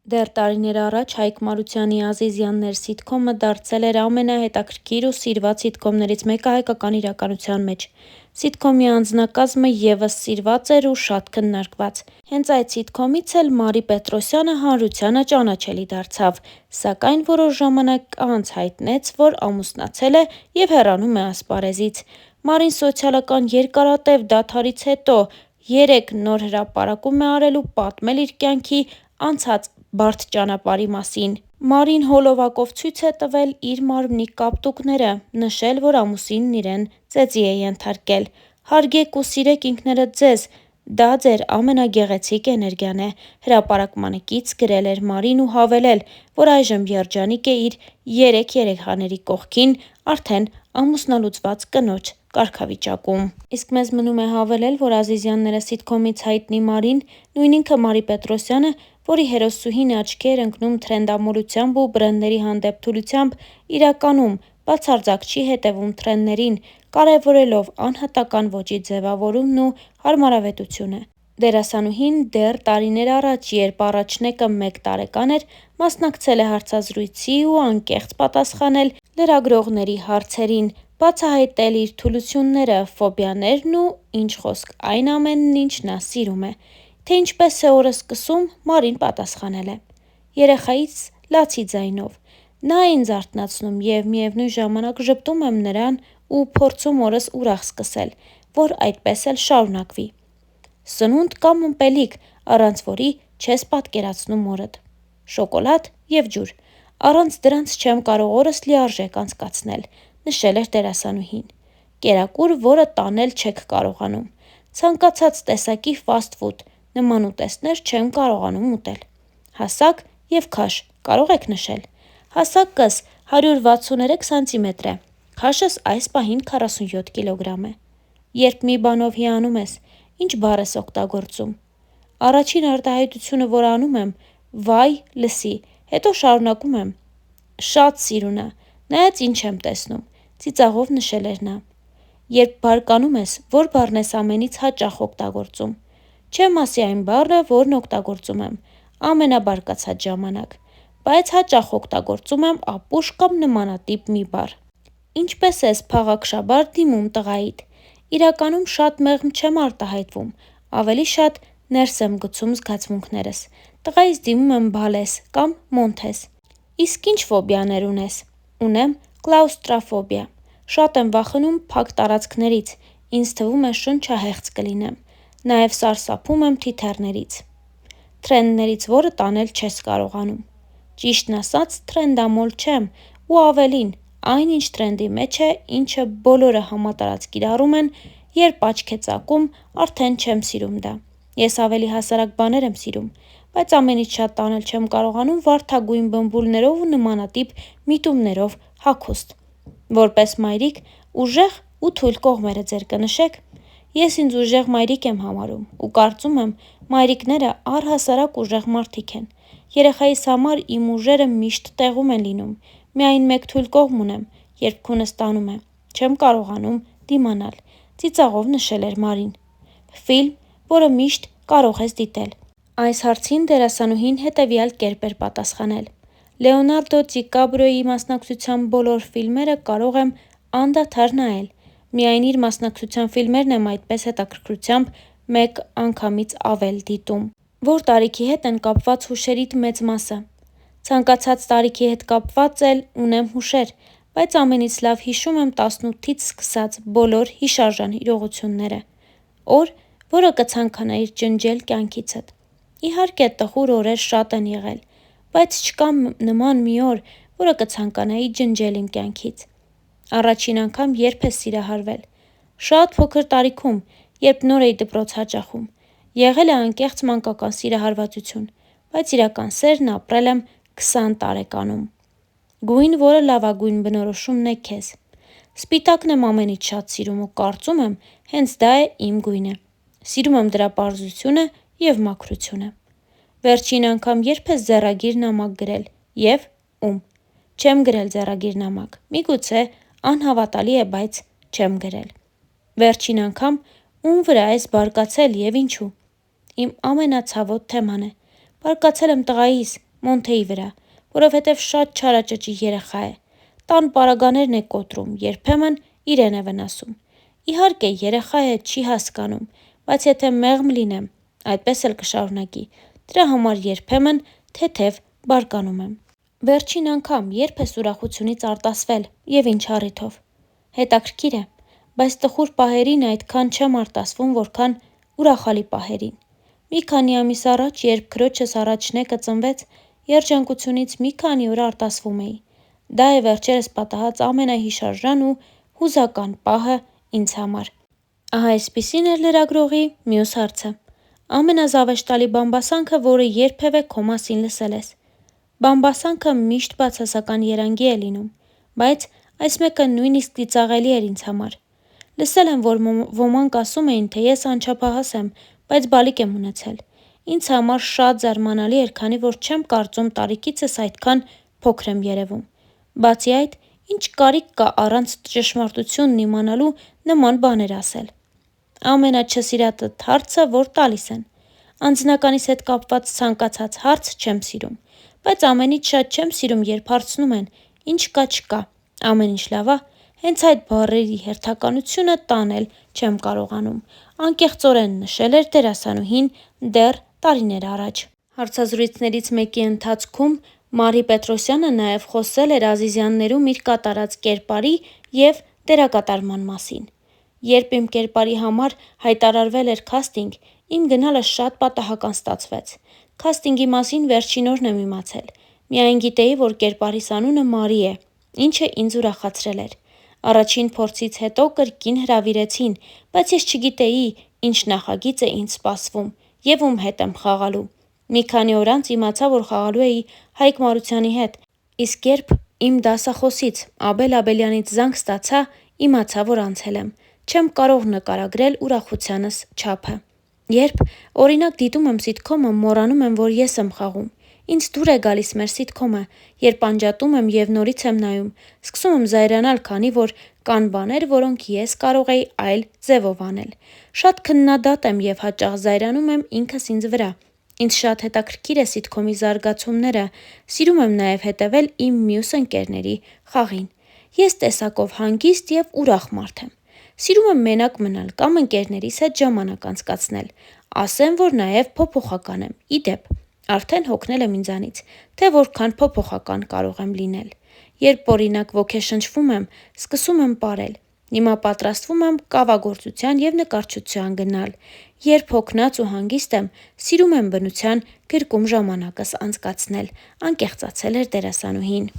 Դեռ տարիներ առաջ Հայկ Մարությանի «Ազիզյաններ» սիթքոմը դարձել էր ամենահետաքրքիր ու սիրված սիթքոմներից մեկը հայկական իրականության մեջ։ Սիթքոմի անձնակազմը ևս սիրված էր ու շատ քննարկված։ Հենց այդ սիթքոմից էլ Մարի Պետրոսյանը հանրությանը ճանաչելի դարձավ, սակայն որոշ ժամանակ անց հայտնեց, որ ամուսնացել է և հեռանում է ասպարեզից։ Մարին սոցիալական երկարատև դադարից հետո 3 նոր հրապարակում է արել ու պատմել իր կյանքի անցած բարդ ճանապարհի մասին։ Մարին հոլովակով ցույց է տվել իր մարմնի կապտուկները, նշել, որ ամուսինն իրեն ծեծի է ենթարկել։ «Հարգեք ու սիրեք ինքներդ ձեզ, դա ձեր ամենագեղեցիկ էներգիան է», հրապարակմանը կից գրել էր Մարին ու հավելել, որ այժմ երջանիկ է իր 3 երեխաների կողքին, արդեն ամուսնալուծված կնոջ կարգավիճակում։ Իսկ մեզ մնում է հավելել, որ «Ազիզյանները» սիթքոմից հայտնի Մարին, նույն ինքը Մարի Պետրոսյանը, որի հերոսուհին աչքի էր ընկնում թրենդամոլությամբ ու բրենդերի հանդեպ թուլությամբ, իրականում բացարձակ չի հետևում թրենդներին, կարևորելով անհատական ոճի ձևավորումն ու հարմարավետությունը։ Դերասանուհին դեռ տարիներ առաջ, երբ առաջնեկը 1 տարեկան էր, մասնակցել է հարցազրույցի ու անկեղծ պատասխանել լրագրողների հարցերին, բացահայտել իր թուլությունները, ֆոբիաներն ու ինչ խոսք այն ամենն, ինչ նա սիրում է։ Թե ինչպես է օրը սկսում, Մարին պատասխանել է. «Երեխայիս լացի ձայնով։ Նա է ինձ արթնացնում և միևնույն ժամանակ ժպտում եմ նրան ու փորձում օրս ուրախ սկսել, որ այդպես էլ շարունակվի։ Սնունդ կամ ըմպելիք, առանց որի չես պատկերացնում օրդ։ Շոկոլադ և ջուր։ Առանց դրանց չեմ կարող օրս լիարժեք անցկացնել», նշել էր դերասանուհին։ Կերակուր, որը տանել չեք կարողանում։ Ցանկացած տեսակի ֆասթ ֆուդ, նման ուտեստներ չեմ կարողանում ուտել։ Հասակ և քաշ կարող եք նշել։ Հասակս 163 սանտիմետր է, քաշս այս պահին 47 կիլոգրամ է։ Երբ մի բանով հիանում ես, ինչ բառ ես օգտագործում։ Առաջին արտահայտությունը, որ անում եմ, վայ, լսի, հետո շարունակում եմ. շատ սիրուն ա, նայած ինչ եմ տեսնում, ծիծաղով նշել էր նա։ Երբ բարկանում ես, որ բառն ես ամենից հաճախ օգտագործում։ Չեմ ասի այն բառը, որն օգտագործում եմ ամենաբարկացած ժամանակ, բայց հաճախ օգտագործում եմ ապուշ կամ նմանատիպ մի բառ։ Ինչպես ես փաղաքշաբար դիմում տղայիդ։ Իրականում շատ մեղմ չեմ արտահայտվում, ավելի շատ ներս եմ գցում զգացմունքներս։ Տղայիս դիմում եմ բալես կամ մոնթես։ Իսկ ինչ ֆոբիաներ ունես։ Ունեմ կլաուստրաֆոբիա։ Շատ եմ վախենում փակ տարածքներից, ինձ թվում է շնչահեղձ կլինեմ։ Նաև սարսափում եմ թիթեռներից։ Թրենդներից որը տանել չես կարողանում։ Ճիշտն ասած, թրենդամոլ չեմ ու ավելին, այնինչ թրենդի մեջ է, ինչը բոլորը համատարած կիրառում են, երբ աչք է ծակում, արդեն չեմ սիրում դա։ Ես ավելի հասարակ բաներ եմ սիրում, բայց ամենից շատ տանել չեմ կարողանում վարդագույն բմբուլներով ու նմանատիպ միտումներով հագուստ։ Որպես մայրիկ, ուժեղ ու թույլ կողմերը ձեր կնշեք։ Ես ինձ ուժեղ մայրիկ եմ համարում ու կարծում եմ, մայրիկները առհասարակ ուժեղ մարդիկ են։ Երեխայիս համար իմ ուժերը միշտ տեղում են լինում, միայն մեկ թույլ կողմ ունեմ, երբ քունս տանում է, չեմ կարողանում դիմանալ, ծիծաղով նշել էր Մարին։ Ֆիլմ, որը միշտ կարող ես դիտել։ Այս հարցին դերասանուհին հետևյալ կերպ էր պատասխանել. Լեոնարդո Դիկապրիոյի մասնակցությամբ բոլոր ֆիլմերը կարող եմ անդադար նայել։ Միայն իր մասնակցության ֆիլմերն եմ այդպես հետաքրքրությամբ մեկ անգամից ավել դիտում։ Որ տարիքի հետ են կապված հուշերիդ մեծ մասը։ Ցանկացած տարիքի հետ կապված էլ ունեմ հուշեր, բայց ամենից լավ հիշում եմ 18-ից սկսած բոլոր հիշարժան իրողությունները։ Օր, որը կցանկանայիր ջնջել կյանքիցդ։ Իհարկե տխուր օրեր շատ են եղել, բայց չկա նման մի օր, որը կցանկանայի ջնջել իմ կյանքից։ Առաջին անգամ երբ ես սիրահարվել։ Շատ փոքր տարիքում, երբ նոր էի դպրոց հաճախում։ Եղել է անկեղծ մանկական սիրահարվածություն, բայց իրական սերն ապրել եմ 20 տարեկանում։ Գույն, որը լավագույն բնորոշումն է քեզ։ Սպիտակն եմ ամենից շատ սիրում ու կարծում եմ, հենց դա է իմ գույնը։ Սիրում եմ դրա պարզությունը և մաքրությունը։ Վերջին անգամ երբ ես ձեռագիր նամակ գրել և ում։ Չեմ գրել ձեռագիր նամակ։ Միգուցե անհավատալի է, բայց չեմ գրել։ Վերջին անգամ ում վրա ես բարկացել և ինչու։ Իմ ամենացավոտ թեման է։ Բարկացել եմ տղայիս, Մոնթեի վրա, որովհետև շատ չարաճճի երեխա է։ Տան պարագաներն է կոտրում, երբեմն իրեն է վնասում։ Իհարկե, երեխա է, չի հասկանում, բայց եթե մեղմ լինեմ, այդպես էլ կշարունակի։ Դրա համար երբեմն թեթև բարկանում եմ։ Վերջին անգամ երբ ես ուրախությունից արտասվել եւ ինչ առիթով։ Հետաքրքիր է, բայց տխուր պահերին այդքան չեմ արտասվում, որքան ուրախալի պահերին։ Մի քանի ամիս առաջ, երբ քրոջս առաջնեկը ծնվեց, երջանկությունից մի քանի օր արտասվում էի։ Դա է վերջերս պատահած ամենահիշարժան ու հուզական պահը ինձ համար։ Ահա այսպիսին էր լրագրողի մյուս հարցը։ Ամենազավեշտալի բամբասանքը, որը երբևէ քո մասին լսել ես։ Բամբասանքը միշտ բացասական երանգի է լինում, բայց այս մեկը նույնիսկ ծիծաղելի էր ինձ համար։ Լսել եմ, որ ոմանք ասում էին, թե ես անչափահաս եմ, բայց բալիկ եմ ունեցել։ Ինձ համար շատ զարմանալի էր, քանի որ չեմ կարծում տարիքիցս այդքան փոքր եմ երևում։ Բացի այդ, ինչ կարիք կա առանց ճշմարտությունն իմանալու նման բաներ ասել։ Ամենաչսիրածդ հարցը, որ տալիս են։ Անձնականիս հետ կապված ցանկացած հարց չեմ սիրում, բայց ամենից շատ չեմ սիրում, երբ հարցնում են, ինչ կա չկա, ամեն ինչ լավ ա, հենց այդ բառերի հերթականությունը տանել չեմ կարողանում, անկեղծորեն նշել էր դերասանուհին դեռ տարիներ առաջ։ Հարցազրույցներից մեկի ընթացքում Մարի Պետրոսյանը նաև խոսել էր Ազիզյաններում իր կատարած կերպարի և դերակատարման մասին։ Երբ իմ կերպարի համար հայտարարվել էր քաստինգ, իմ գնալը շատ պատահական ստացվեց։ Քաստինգի մասին վերջին օրն եմ իմացել։ Միայն գիտեի, որ կերպարիս անունը Մարի է, ինչը ինձ ուրախացրել էր։ Առաջին փորձից հետո կրկին հրավիրեցին, բայց ես չգիտեի, ինչ նախագիծ է ինձ սպասվում և ում հետ եմ խաղալու։ Մի քանի օր անց իմացա, որ խաղալու էի Հայկ Մարությանի հետ, իսկ երբ իմ դասախոսից Աբել Աբելյանից զանգ ստացա, իմացա, որ անցել եմ։ Չեմ կարող նկարագրել ուրախությանս չափը։ Երբ, օրինակ, դիտում եմ սիթքոմը, մոռանում եմ, որ ես եմ խաղում։ Ինձ դուր է գալիս մեր սիթքոմը, երբ անջատում եմ և նորից եմ նայում, սկսում եմ զայրանալ, քանի որ կան բաներ, որոնք ես կարող էի այլ ձևով անել։ Շատ քննադատ եմ և հաճախ զայրանում եմ ինքս ինձ վրա։ Ինձ շատ հետաքրքիր է սիթքոմի զարգացումները, սիրում եմ նաև հետևել իմ մյուս ընկերների խաղին։ Ես տեսակով հանգիստ և ուրախ մարդ եմ։ Սիրում եմ մենակ մնալ կամ ընկերներիս հետ ժամանակ անցկացնել։ Ասեմ, որ նաև փոփոխական եմ։ Ի դեպ, արդեն հոգնել եմ ինձանից, թե որքան փոփոխական կարող եմ լինել։ Երբ օրինակ ոգեշնչվում եմ, սկսում եմ պարել։ Հիմա պատրաստվում եմ կավագործության և նկարչության գնալ։ Երբ հոգնած ու հանգիստ եմ, սիրում եմ բնության գրկում ժամանակս անցկացնել, անկեղծացել էր դերասանուհին։